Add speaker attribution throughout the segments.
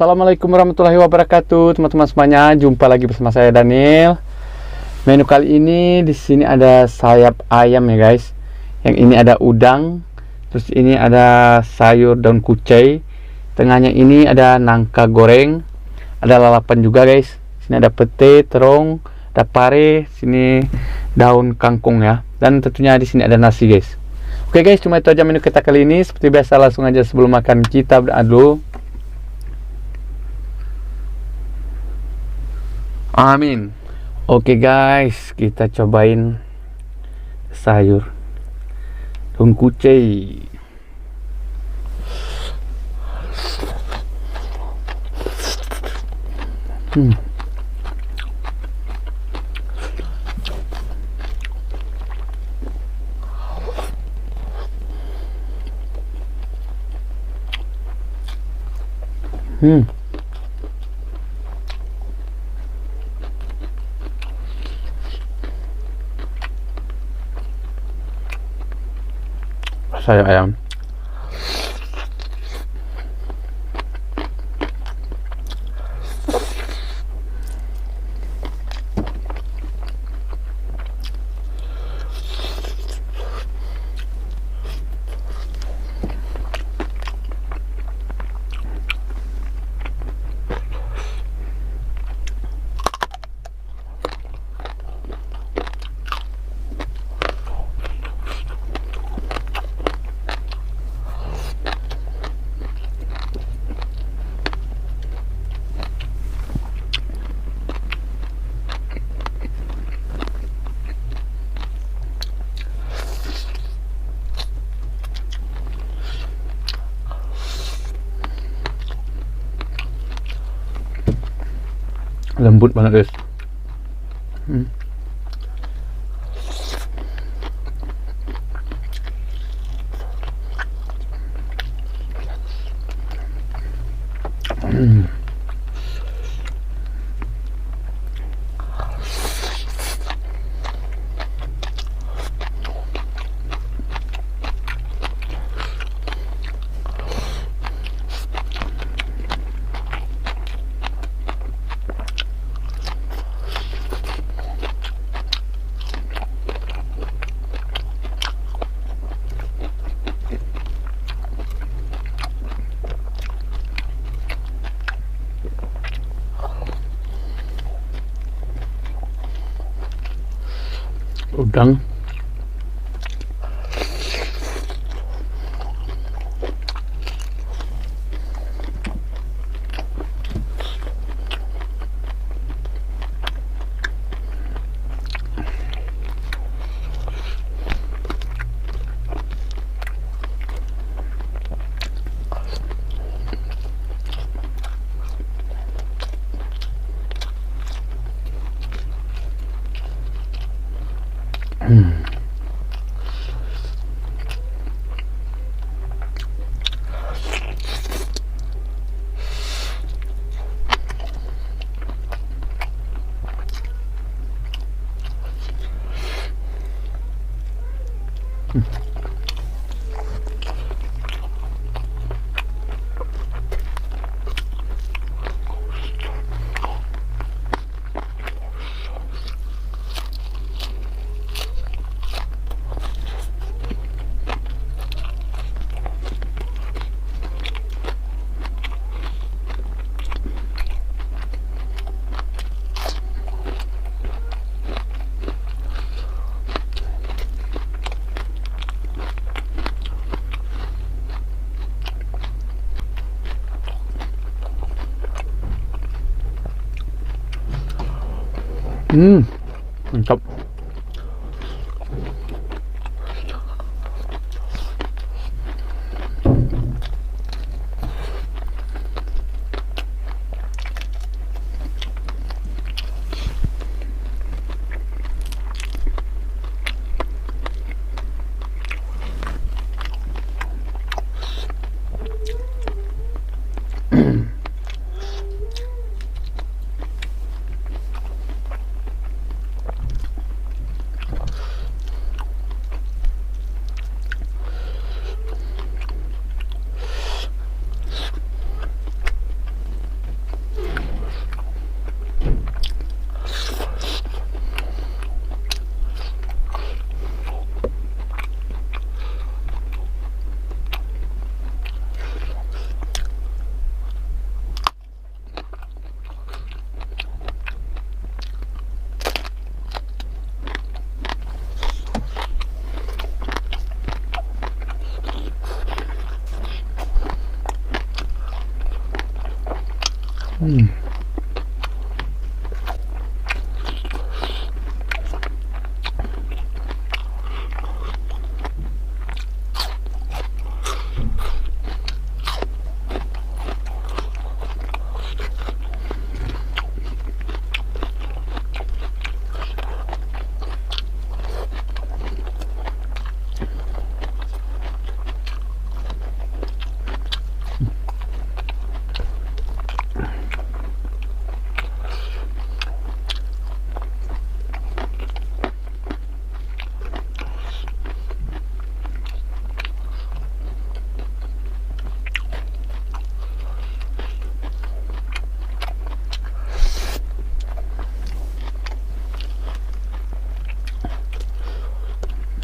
Speaker 1: Assalamualaikum warahmatullahi wabarakatuh, teman-teman semuanya. Jumpa lagi bersama saya Daniel. Menu kali ini di sini ada sayap ayam ya guys. Yang ini ada udang, terus ini ada sayur daun kucai. Tengahnya ini ada nangka goreng, ada lalapan juga guys. Sini ada pete, terong, ada pare, sini daun kangkung ya. Dan tentunya di sini ada nasi guys. Oke guys, cuma itu aja menu kita kali ini. Seperti biasa langsung aja sebelum makan kita berdoa dulu. Amin. Oke guys, kita cobain sayur daun kucai. Sayur ayam. Lembut banget guys. Udang. Mantap. Hmm.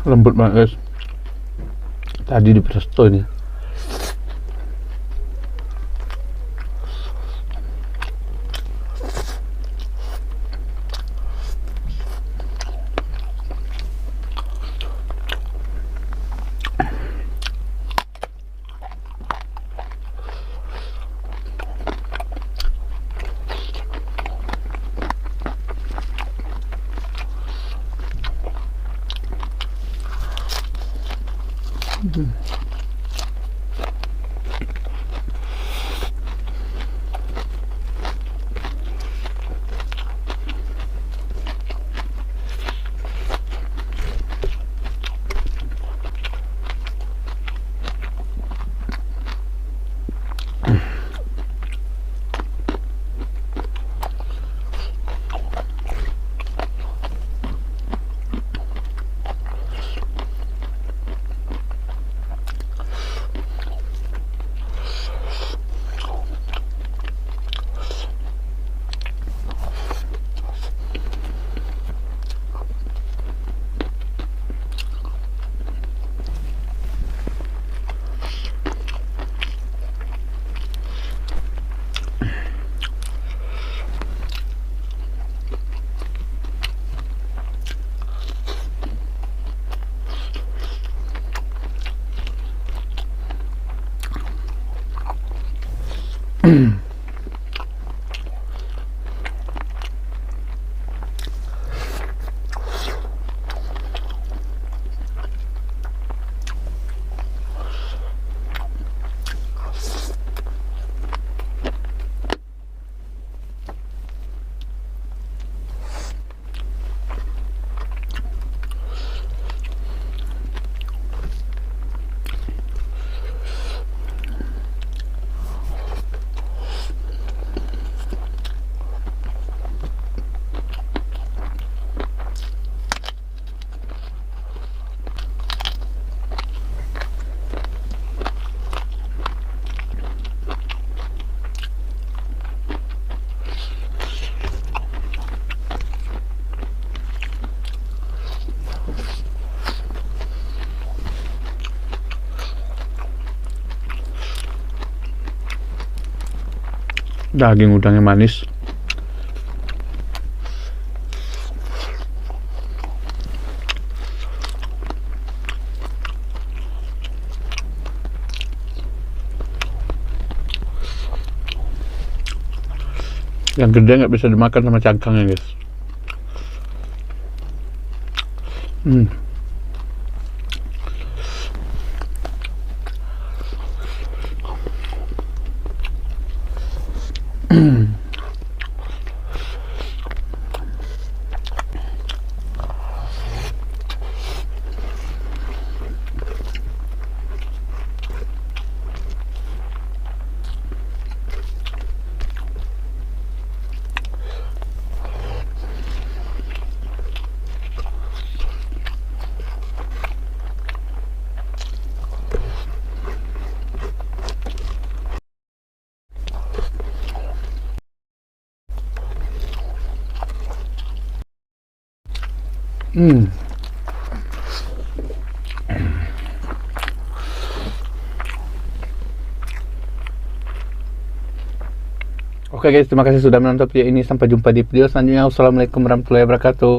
Speaker 1: Lembut banget guys, tadi di presto ini. Daging udangnya manis. Yang gede nggak bisa dimakan sama cangkangnya guys. Oke guys, terima kasih sudah menonton video ini. Sampai jumpa di video selanjutnya. Wassalamualaikum warahmatullahi wabarakatuh.